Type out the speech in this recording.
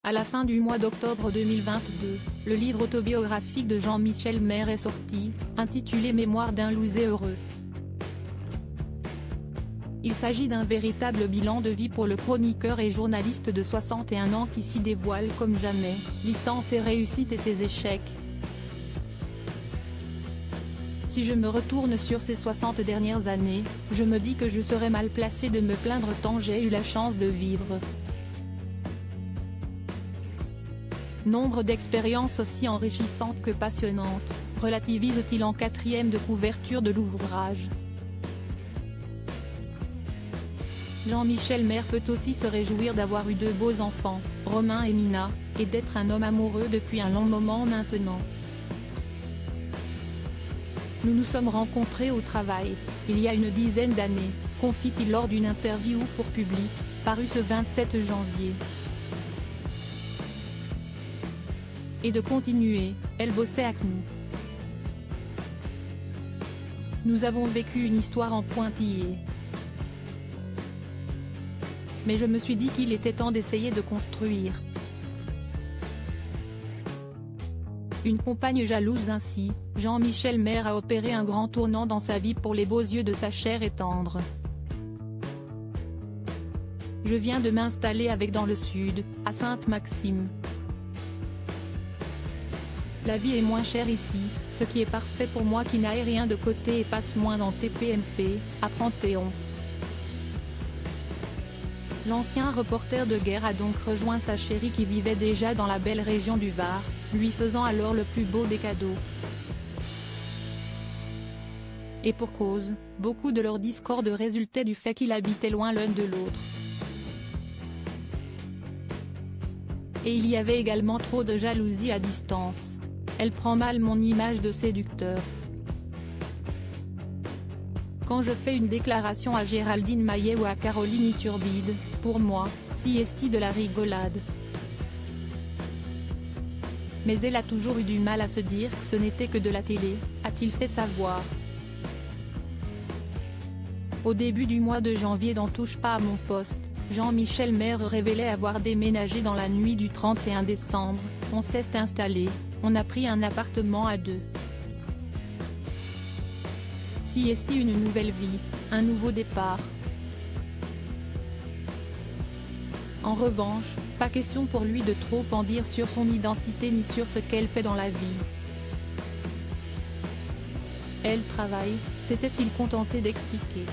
À la fin du mois d'octobre 2022, le livre autobiographique de Jean-Michel Maire est sorti, intitulé Mémoires d'un Lousé heureux. Il s'agit d'un véritable bilan de vie pour le chroniqueur et journaliste de 61 ans qui s'y dévoile comme jamais, listant ses réussites et ses échecs. Si je me retourne sur ces 60 dernières années, je me dis que je serais mal placé de me plaindre tant j'ai eu la chance de vivre. Nombre d'expériences aussi enrichissantes que passionnantes, relativise-t-il en quatrième de couverture de l'ouvrage. Jean-Michel Maire peut aussi se réjouir d'avoir eu deux beaux enfants, Romain et Mina, et d'être un homme amoureux depuis un long moment maintenant. Nous nous sommes rencontrés au travail, il y a une dizaine d'années, confie-t-il lors d'une interview pour Public, parue ce 27 janvier. Et de continuer, elle bossait avec nous. Nous avons vécu une histoire en pointillé. Mais je me suis dit qu'il était temps d'essayer de construire une compagne jalouse ainsi. Jean-Michel Maire a opéré un grand tournant dans sa vie pour les beaux yeux de sa chère et tendre. Je viens de m'installer avec dans le sud, à Sainte-Maxime. La vie est moins chère ici, ce qui est parfait pour moi qui n'ai rien de côté et passe moins dans TPMP, apprend Théon. L'ancien reporter de guerre a donc rejoint sa chérie qui vivait déjà dans la belle région du Var, lui faisant alors le plus beau des cadeaux. Et pour cause, beaucoup de leur discorde résultait du fait qu'ils habitaient loin l'un de l'autre. Et il y avait également trop de jalousie à distance. Elle prend mal mon image de séducteur. Quand je fais une déclaration à Géraldine Maillet ou à Caroline Iturbide, pour moi, si est-il de la rigolade. Mais elle a toujours eu du mal à se dire que ce n'était que de la télé, a-t-il fait savoir. Au début du mois de janvier dans Touche pas à mon poste, Jean-Michel Maire révélait avoir déménagé dans la nuit du 31 décembre, on s'est installé, on a pris un appartement à deux. Si est-il une nouvelle vie, un nouveau départ. En revanche, pas question pour lui de trop en dire sur son identité ni sur ce qu'elle fait dans la vie. Elle travaille, s'était-il contenté d'expliquer.